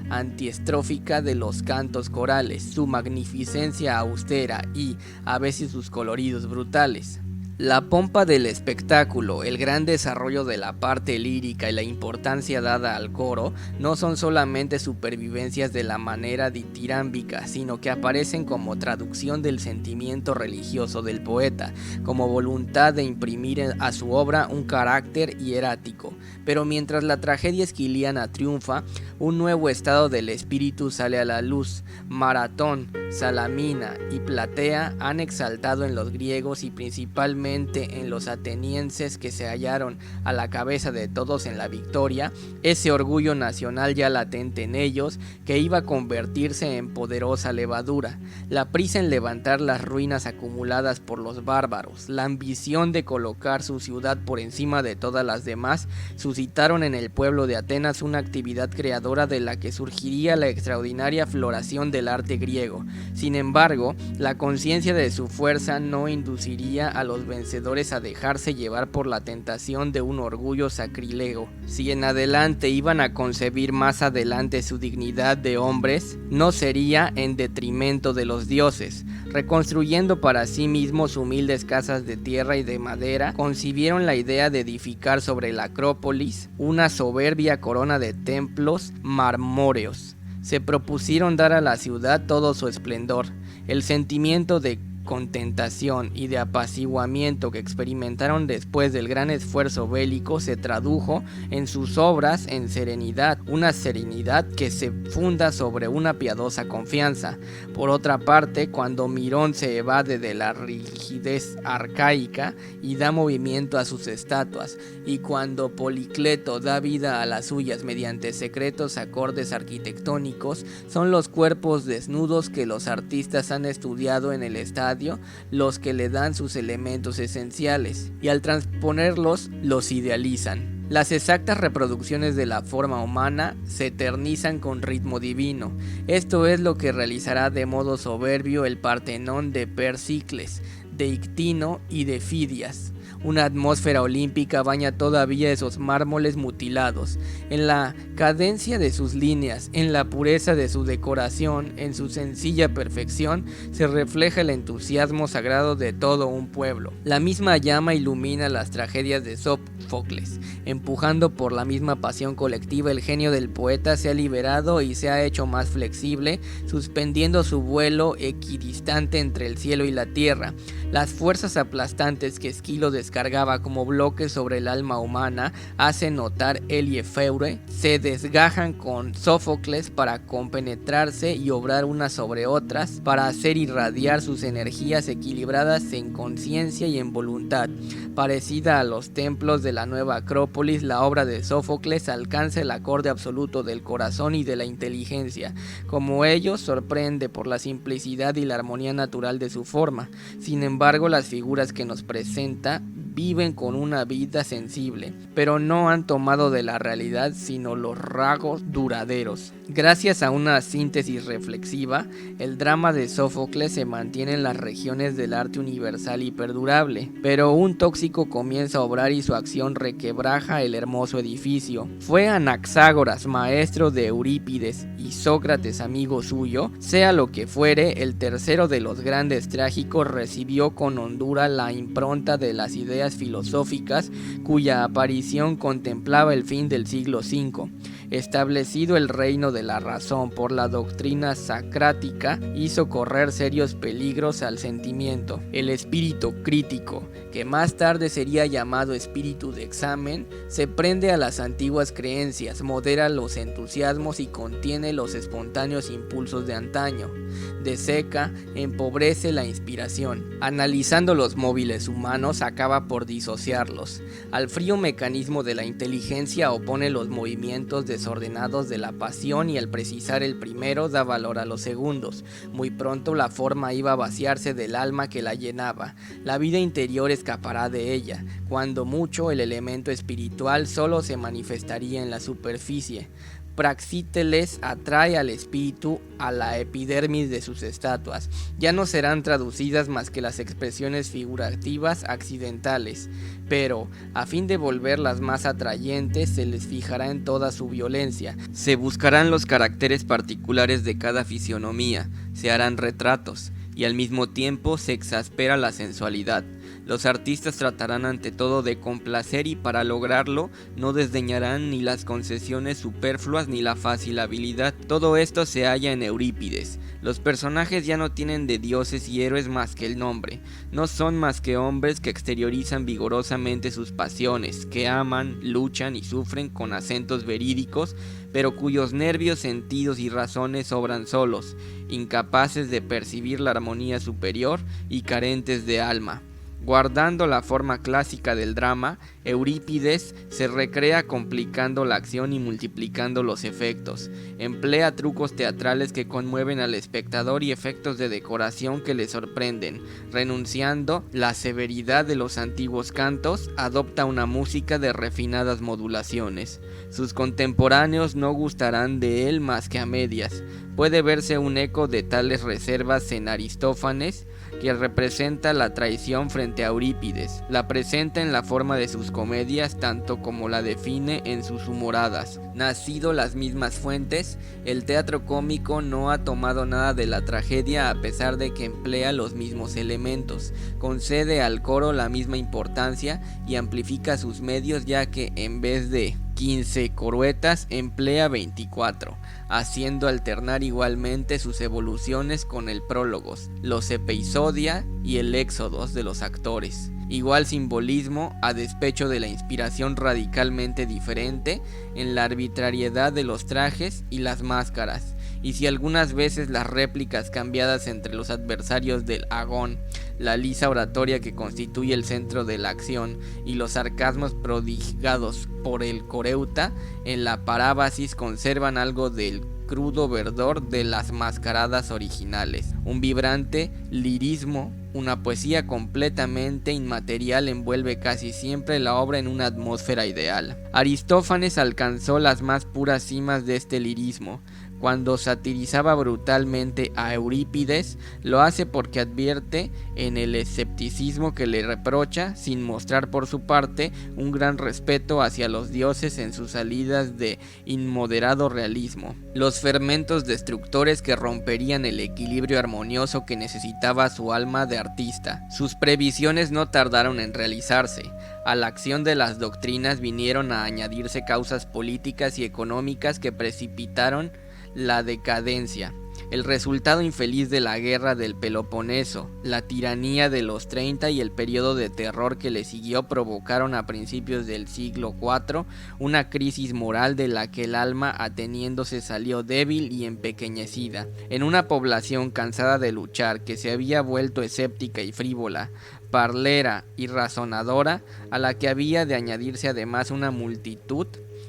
antiestrófica de los cantos corales, su magnificencia austera y, a veces, sus coloridos brutales. La pompa del espectáculo, el gran desarrollo de la parte lírica y la importancia dada al coro no son solamente supervivencias de la manera ditirámbica, sino que aparecen como traducción del sentimiento religioso del poeta, como voluntad de imprimir a su obra un carácter hierático. Pero mientras la tragedia esquiliana triunfa, un nuevo estado del espíritu sale a la luz. Maratón, Salamina y Platea han exaltado en los griegos y principalmente en los atenienses que se hallaron a la cabeza de todos en la victoria, ese orgullo nacional ya latente en ellos, que iba a convertirse en poderosa levadura, la prisa en levantar las ruinas acumuladas por los bárbaros, la ambición de colocar su ciudad por encima de todas las demás, suscitaron en el pueblo de Atenas una actividad creadora de la que surgiría la extraordinaria floración del arte griego. Sin embargo, la conciencia de su fuerza no induciría a los vencedores a dejarse llevar por la tentación de un orgullo sacrílego. Si en adelante iban a concebir más adelante su dignidad de hombres, no sería en detrimento de los dioses. Reconstruyendo para sí mismos humildes casas de tierra y de madera, concibieron la idea de edificar sobre la Acrópolis una soberbia corona de templos marmóreos. Se propusieron dar a la ciudad todo su esplendor. El sentimiento de contentación y de apaciguamiento que experimentaron después del gran esfuerzo bélico se tradujo en sus obras en serenidad, una serenidad que se funda sobre una piadosa confianza. Por otra parte, cuando Mirón se evade de la rigidez arcaica y da movimiento a sus estatuas, y cuando Policleto da vida a las suyas mediante secretos acordes arquitectónicos, son los cuerpos desnudos que los artistas han estudiado en el estadio radio los que le dan sus elementos esenciales, y al transponerlos los idealizan. Las exactas reproducciones de la forma humana se eternizan con ritmo divino. Esto es lo que realizará de modo soberbio el Partenón de Persicles, de Ictino y de Fidias. Una atmósfera olímpica baña todavía esos mármoles mutilados. En la cadencia de sus líneas, en la pureza de su decoración, en su sencilla perfección, se refleja el entusiasmo sagrado de todo un pueblo. La misma llama ilumina las tragedias de Sófocles. Empujando por la misma pasión colectiva, el genio del poeta se ha liberado y se ha hecho más flexible, suspendiendo su vuelo equidistante entre el cielo y la tierra. Las fuerzas aplastantes que Esquilo descargaba como bloques sobre el alma humana, hace notar él y Efeure, se desgajan con Sófocles para compenetrarse y obrar unas sobre otras, para hacer irradiar sus energías equilibradas en conciencia y en voluntad. Parecida a los templos de la nueva Acrópolis, la obra de Sófocles alcanza el acorde absoluto del corazón y de la inteligencia. Como ellos, sorprende por la simplicidad y la armonía natural de su forma. Sin embargo, las figuras que nos presenta viven con una vida sensible, pero no han tomado de la realidad sino los rasgos duraderos. Gracias a una síntesis reflexiva, el drama de Sófocles se mantiene en las regiones del arte universal y perdurable, pero un tóxico comienza a obrar y su acción requebraja el hermoso edificio. Fue Anaxágoras, maestro de Eurípides, y Sócrates, amigo suyo. Sea lo que fuere, el tercero de los grandes trágicos recibió con hondura la impronta de las ideas filosóficas cuya aparición contemplaba el fin del siglo V. Establecido el reino de la razón por la doctrina sacrática, hizo correr serios peligros al sentimiento. El espíritu crítico, que más tarde sería llamado espíritu de examen, se prende a las antiguas creencias, modera los entusiasmos y contiene los espontáneos impulsos de antaño. Deseca, empobrece la inspiración. Analizando los móviles humanos, acaba por disociarlos. Al frío mecanismo de la inteligencia opone los movimientos desordenados de la pasión, y al precisar el primero da valor a los segundos. Muy pronto la forma iba a vaciarse del alma que la llenaba. La vida interior escapará de ella. Cuando mucho, el elemento espiritual solo se manifestaría en la superficie. Praxíteles atrae al espíritu a la epidermis de sus estatuas. Ya no serán traducidas más que las expresiones figurativas accidentales, pero a fin de volverlas más atrayentes se les fijará en toda su violencia. Se buscarán los caracteres particulares de cada fisionomía, se harán retratos, y al mismo tiempo se exaspera la sensualidad. Los artistas tratarán ante todo de complacer, y para lograrlo no desdeñarán ni las concesiones superfluas ni la fácil habilidad. Todo esto se halla en Eurípides. Los personajes ya no tienen de dioses y héroes más que el nombre. No son más que hombres que exteriorizan vigorosamente sus pasiones, que aman, luchan y sufren con acentos verídicos, pero cuyos nervios, sentidos y razones obran solos, incapaces de percibir la armonía superior y carentes de alma. Guardando la forma clásica del drama, Eurípides se recrea complicando la acción y multiplicando los efectos. Emplea trucos teatrales que conmueven al espectador y efectos de decoración que le sorprenden. Renunciando la severidad de los antiguos cantos, adopta una música de refinadas modulaciones. Sus contemporáneos no gustarán de él más que a medias. Puede verse un eco de tales reservas en Aristófanes, que representa la traición frente a Eurípides. La presenta en la forma de sus comedias tanto como la define en sus humoradas. Nacido las mismas fuentes, el teatro cómico no ha tomado nada de la tragedia a pesar de que emplea los mismos elementos. Concede al coro la misma importancia y amplifica sus medios, ya que en vez de 15 coruetas emplea 24, haciendo alternar igualmente sus evoluciones con el prólogos, los episodia y el éxodos de los actores. Igual simbolismo a despecho de la inspiración radicalmente diferente en la arbitrariedad de los trajes y las máscaras, y si algunas veces las réplicas cambiadas entre los adversarios del agón, la lisa oratoria que constituye el centro de la acción y los sarcasmos prodigados por el coreuta en la parábasis conservan algo del crudo verdor de las mascaradas originales, un vibrante lirismo Una poesía completamente inmaterial envuelve casi siempre la obra en una atmósfera ideal. Aristófanes alcanzó las más puras cimas de este lirismo. Cuando satirizaba brutalmente a Eurípides, lo hace porque advierte en el escepticismo que le reprocha, sin mostrar por su parte un gran respeto hacia los dioses en sus salidas de inmoderado realismo. Los fermentos destructores que romperían el equilibrio armonioso que necesitaba su alma de artista. Sus previsiones no tardaron en realizarse. A la acción de las doctrinas vinieron a añadirse causas políticas y económicas que precipitaron la decadencia. El resultado infeliz de la guerra del Peloponeso, la tiranía de los 30 y el periodo de terror que le siguió provocaron a principios del siglo IV una crisis moral de la que el alma ateniéndose salió débil y empequeñecida. En una población cansada de luchar, que se había vuelto escéptica y frívola, parlera y razonadora, a la que había de añadirse además una multitud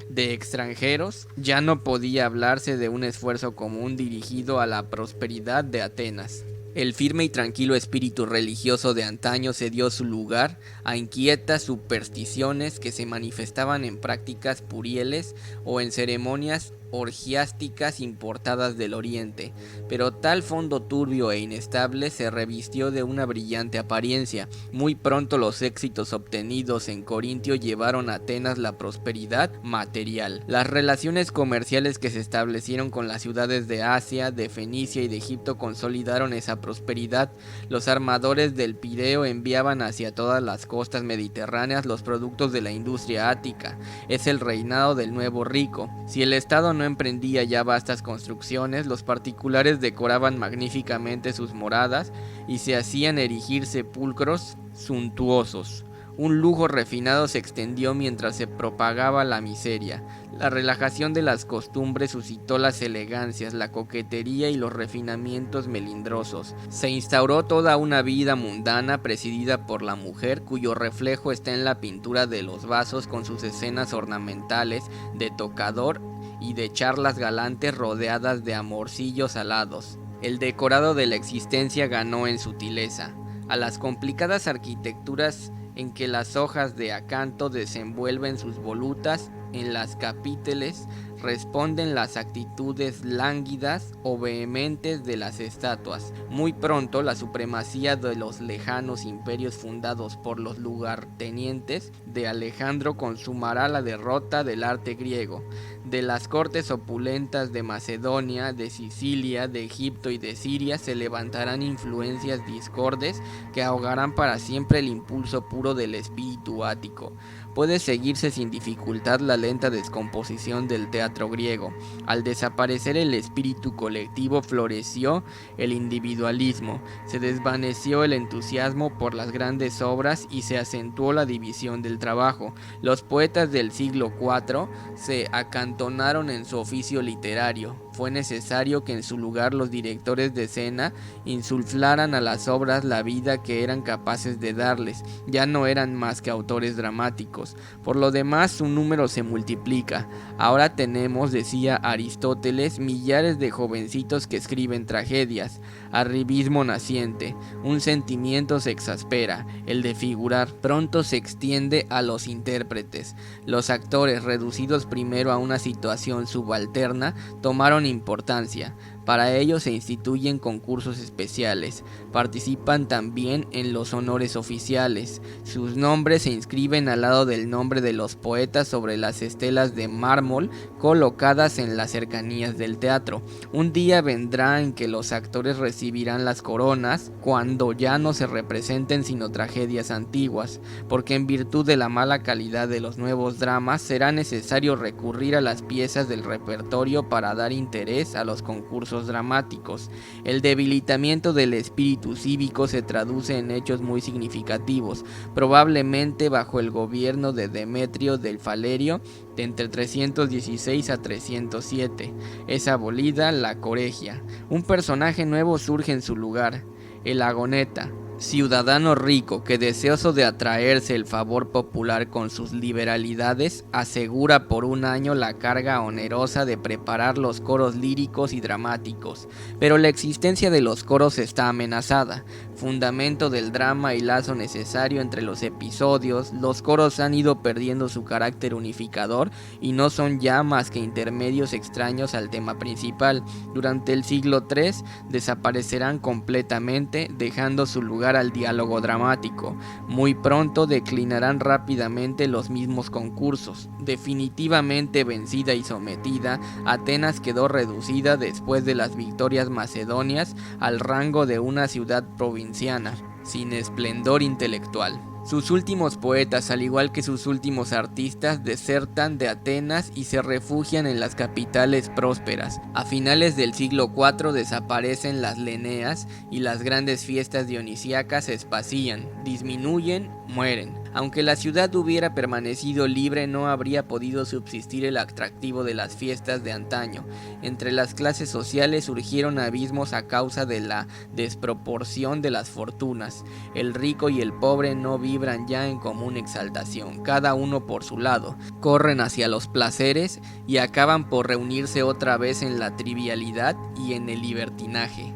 de extranjeros, ya no podía hablarse de un esfuerzo común dirigido a la prosperidad de Atenas. El firme y tranquilo espíritu religioso de antaño cedió su lugar a inquietas supersticiones que se manifestaban en prácticas purieles o en ceremonias orgiásticas importadas del oriente, pero tal fondo turbio e inestable se revistió de una brillante apariencia. Muy pronto los éxitos obtenidos en Corintio llevaron a Atenas la prosperidad material. Las relaciones comerciales que se establecieron con las ciudades de Asia, de Fenicia y de Egipto consolidaron esa prosperidad. Los armadores del Pireo enviaban hacia todas las costas mediterráneas los productos de la industria ática. Es el reinado del nuevo rico. Si el Estado no emprendía ya vastas construcciones, los particulares decoraban magníficamente sus moradas y se hacían erigir sepulcros suntuosos. Un lujo refinado se extendió mientras se propagaba la miseria. La relajación de las costumbres suscitó las elegancias, la coquetería y los refinamientos melindrosos. Se instauró toda una vida mundana presidida por la mujer, cuyo reflejo está en la pintura de los vasos con sus escenas ornamentales de tocador y de charlas galantes rodeadas de amorcillos alados. El decorado de la existencia ganó en sutileza. A las complicadas arquitecturas en que las hojas de acanto desenvuelven sus volutas en las capiteles responden las actitudes lánguidas o vehementes de las estatuas. Muy pronto la supremacía de los lejanos imperios fundados por los lugartenientes de Alejandro consumará la derrota del arte griego. De las cortes opulentas de Macedonia, de Sicilia, de Egipto y de Siria se levantarán influencias discordes que ahogarán para siempre el impulso puro del espíritu ático. Puede seguirse sin dificultad la lenta descomposición del teatro griego. Al desaparecer el espíritu colectivo floreció el individualismo, se desvaneció el entusiasmo por las grandes obras y se acentuó la división del trabajo. Los poetas del siglo IV se acantonaron en su oficio literario. Fue necesario que en su lugar los directores de escena insuflaran a las obras la vida que eran capaces de darles. Ya no eran más que autores dramáticos. Por lo demás, su número se multiplica. Ahora tenemos, decía Aristóteles, millares de jovencitos que escriben tragedias. Arribismo naciente. Un sentimiento se exaspera, el de figurar. Pronto se extiende a los intérpretes. Los actores, reducidos primero a una situación subalterna, tomaron importancia. Para ello se instituyen concursos especiales. Participan también en los honores oficiales. Sus nombres se inscriben al lado del nombre de los poetas sobre las estelas de mármol colocadas en las cercanías del teatro. Un día vendrá en que los actores recibirán las coronas cuando ya no se representen sino tragedias antiguas, porque en virtud de la mala calidad de los nuevos dramas será necesario recurrir a las piezas del repertorio para dar interés a los concursos dramáticos. El debilitamiento del espíritu cívico se traduce en hechos muy significativos. Probablemente bajo el gobierno de Demetrio del Falerio, de entre 316 a 307, es abolida la coregia. Un personaje nuevo surge en su lugar, el agoneta. Ciudadano rico que, deseoso de atraerse el favor popular con sus liberalidades, asegura por un año la carga onerosa de preparar los coros líricos y dramáticos, pero la existencia de los coros está amenazada. Fundamento del drama y lazo necesario entre los episodios, los coros han ido perdiendo su carácter unificador y no son ya más que intermedios extraños al tema principal. Durante el siglo III desaparecerán completamente, dejando su lugar al diálogo dramático. Muy pronto declinarán rápidamente los mismos concursos. Definitivamente vencida y sometida, Atenas quedó reducida después de las victorias macedonias al rango de una ciudad provinciana, sin esplendor intelectual. Sus últimos poetas, al igual que sus últimos artistas, desertan de Atenas y se refugian en las capitales prósperas. A finales del siglo IV desaparecen las Leneas y las grandes fiestas dionisíacas se espacían, disminuyen, mueren. Aunque la ciudad hubiera permanecido libre, no habría podido subsistir el atractivo de las fiestas de antaño. Entre las clases sociales surgieron abismos a causa de la desproporción de las fortunas. El rico y el pobre no vibran ya en común exaltación, cada uno por su lado, corren hacia los placeres y acaban por reunirse otra vez en la trivialidad y en el libertinaje.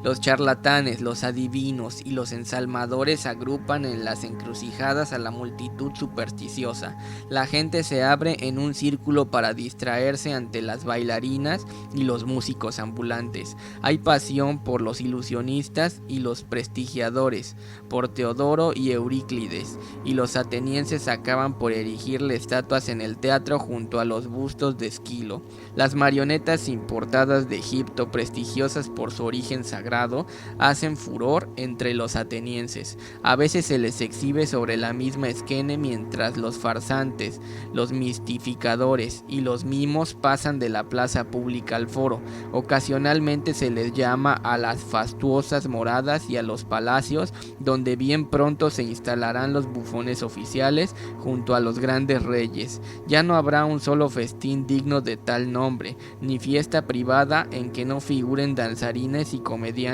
Los charlatanes, los adivinos y los ensalmadores agrupan en las encrucijadas a la multitud supersticiosa. La gente se abre en un círculo para distraerse ante las bailarinas y los músicos ambulantes. Hay pasión por los ilusionistas y los prestigiadores, por Teodoro y Euríclides, y los atenienses acaban por erigirle estatuas en el teatro junto a los bustos de Esquilo. Las marionetas importadas de Egipto, prestigiosas por su origen sagrado, hacen furor entre los atenienses. A veces se les exhibe sobre la misma esquena, mientras los farsantes, los mistificadores y los mimos pasan de la plaza pública al foro. Ocasionalmente se les llama a las fastuosas moradas y a los palacios, donde bien pronto se instalarán los bufones oficiales junto a los grandes reyes. Ya no habrá un solo festín digno de tal nombre, ni fiesta privada en que no figuren danzarines y comediantes,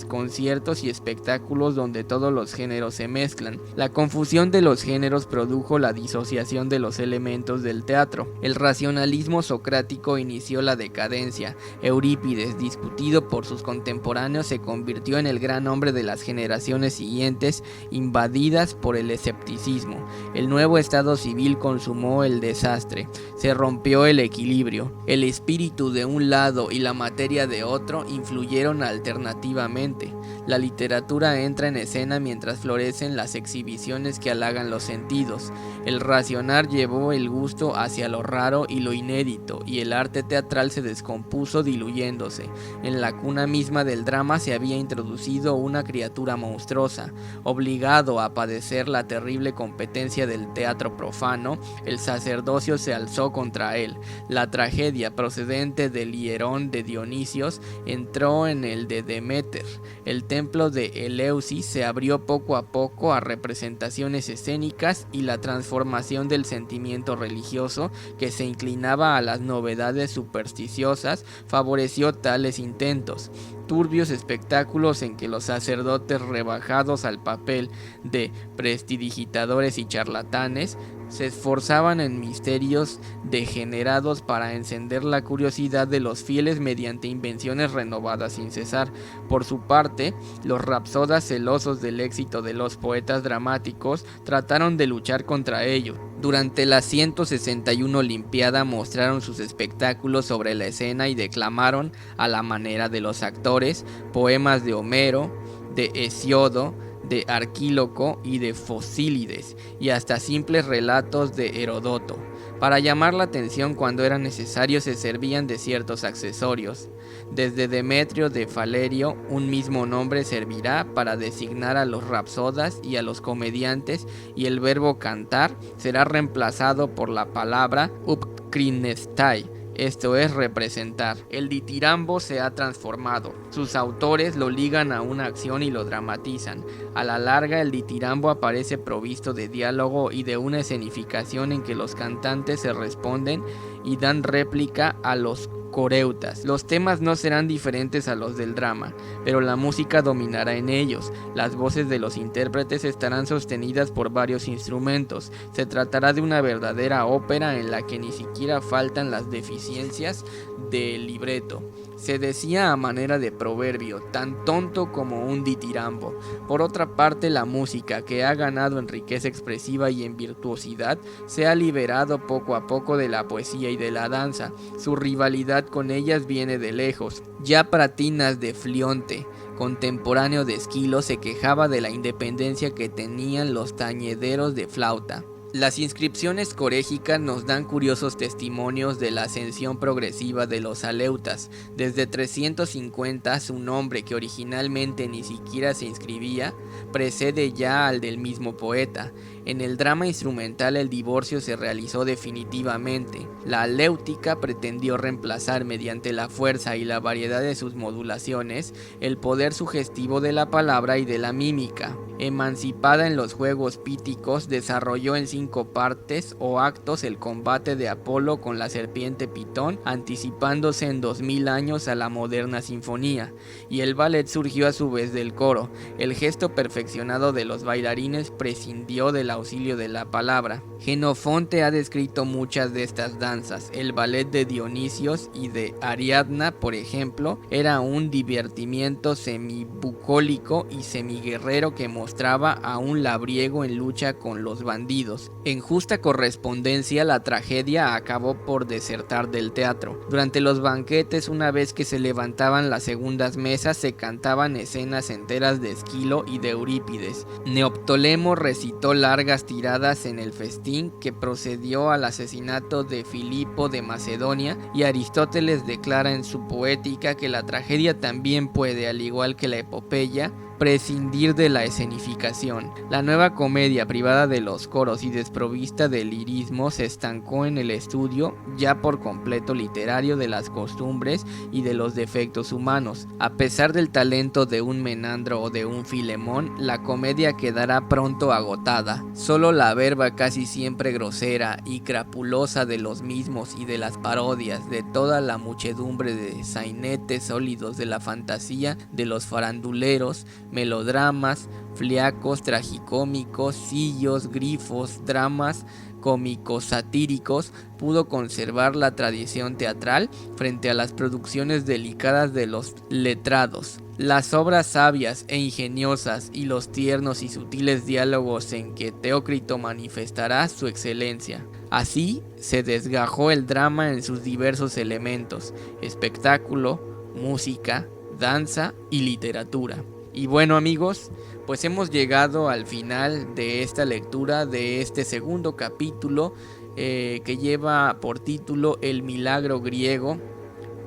conciertos y espectáculos donde todos los géneros se mezclan. La confusión de los géneros produjo la disociación de los elementos del teatro. El racionalismo socrático inició la decadencia. Eurípides, discutido por sus contemporáneos, se convirtió en el gran hombre de las generaciones siguientes, invadidas por el escepticismo. El nuevo estado civil consumó el desastre. Se rompió el equilibrio. El espíritu de un lado y la materia de otro influyeron alternativamente. La literatura entra en escena mientras florecen las exhibiciones que halagan los sentidos. El racionar llevó el gusto hacia lo raro y lo inédito, y el arte teatral se descompuso diluyéndose. En la cuna misma del drama se había introducido una criatura monstruosa. Obligado a padecer la terrible competencia del teatro profano, el sacerdocio se alzó contra él. La tragedia, procedente del hierón de Dionisios, entró en el de Deméter. El templo de Eleusis se abrió poco a poco a representaciones escénicas, y la transformación del sentimiento religioso, que se inclinaba a las novedades supersticiosas, favoreció tales intentos. Turbios espectáculos en que los sacerdotes, rebajados al papel de prestidigitadores y charlatanes, se esforzaban en misterios degenerados para encender la curiosidad de los fieles mediante invenciones renovadas sin cesar. Por su parte, los rapsodas, celosos del éxito de los poetas dramáticos, trataron de luchar contra ello. Durante la 161 Olimpiada mostraron sus espectáculos sobre la escena y declamaron, a la manera de los actores, poemas de Homero, de Hesiodo, de Arquíloco y de Fosílides, y hasta simples relatos de Heródoto. Para llamar la atención cuando era necesario se servían de ciertos accesorios. Desde Demetrio de Falerio, un mismo nombre servirá para designar a los rapsodas y a los comediantes, y el verbo cantar será reemplazado por la palabra upkrinestai, esto es representar. El ditirambo se ha transformado. Sus autores lo ligan a una acción y lo dramatizan. A la larga, el ditirambo aparece provisto de diálogo y de una escenificación en que los cantantes se responden y dan réplica a los coreutas. Los temas no serán diferentes a los del drama, pero la música dominará en ellos. Las voces de los intérpretes estarán sostenidas por varios instrumentos. Se tratará de una verdadera ópera en la que ni siquiera faltan las deficiencias del libreto. Se decía a manera de proverbio, tan tonto como un ditirambo. Por otra parte, la música, que ha ganado en riqueza expresiva y en virtuosidad, se ha liberado poco a poco de la poesía y de la danza. Su rivalidad con ellas viene de lejos. Ya Pratinas de Flionte, contemporáneo de Esquilo, se quejaba de la independencia que tenían los tañederos de flauta. Las inscripciones corégicas nos dan curiosos testimonios de la ascensión progresiva de los aleutas. Desde 350 su nombre, que originalmente ni siquiera se inscribía, precede ya al del mismo poeta. En el drama instrumental el divorcio se realizó definitivamente. La aléutica pretendió reemplazar mediante la fuerza y la variedad de sus modulaciones el poder sugestivo de la palabra y de la mímica. Emancipada en los juegos píticos, desarrolló en 5 partes o actos el combate de Apolo con la serpiente Pitón, anticipándose en 2000 años a la moderna sinfonía, y el ballet surgió a su vez del coro. El gesto perfeccionado de los bailarines prescindió del auxilio de la palabra. Jenofonte ha descrito muchas de estas danzas. El ballet de Dionisios y de Ariadna, por ejemplo, era un divertimiento semibucólico y semiguerrero que mostraba a un labriego en lucha con los bandidos. En justa correspondencia, la tragedia acabó por desertar del teatro. Durante los banquetes, una vez que se levantaban las segundas mesas, se cantaban escenas enteras de Esquilo y de Eurípides. Neoptólemo recitó largas tiradas en el festín que procedió al asesinato de Filipo de Macedonia, y Aristóteles declara en su Poética que la tragedia también puede, al igual que la epopeya, prescindir de la escenificación. La nueva comedia, privada de los coros y desprovista del lirismo, se estancó en el estudio ya por completo literario de las costumbres y de los defectos humanos. A pesar del talento de un Menandro o de un Filemón, la comedia quedará pronto agotada. Solo la verba casi siempre grosera y crapulosa de los mismos y de las parodias, de toda la muchedumbre de sainetes sólidos de la fantasía de los faranduleros, melodramas, fliacos, tragicómicos, sillos, grifos, dramas cómicos satíricos, pudo conservar la tradición teatral frente a las producciones delicadas de los letrados. Las obras sabias e ingeniosas y los tiernos y sutiles diálogos en que Teócrito manifestará su excelencia. Así se desgajó el drama en sus diversos elementos: espectáculo, música, danza y literatura. Y bueno, amigos, pues hemos llegado al final de esta lectura de este segundo capítulo que lleva por título el milagro griego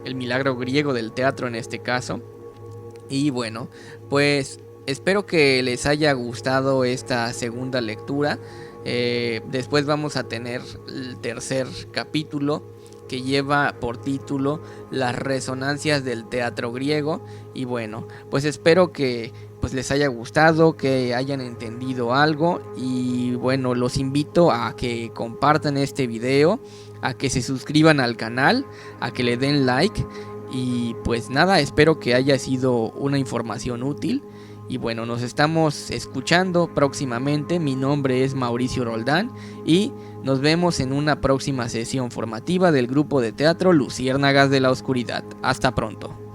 del teatro en este caso. Y bueno, pues espero que les haya gustado esta segunda lectura. Después vamos a tener el tercer capítulo, que lleva por título Las resonancias del teatro griego. Y bueno, pues espero que les haya gustado, que hayan entendido algo, y bueno, los invito a que compartan este video, a que se suscriban al canal, a que le den like, y pues nada, espero que haya sido una información útil. Y bueno, nos estamos escuchando próximamente. Mi nombre es Mauricio Roldán y nos vemos en una próxima sesión formativa del grupo de teatro Luciérnagas de la Oscuridad. Hasta pronto.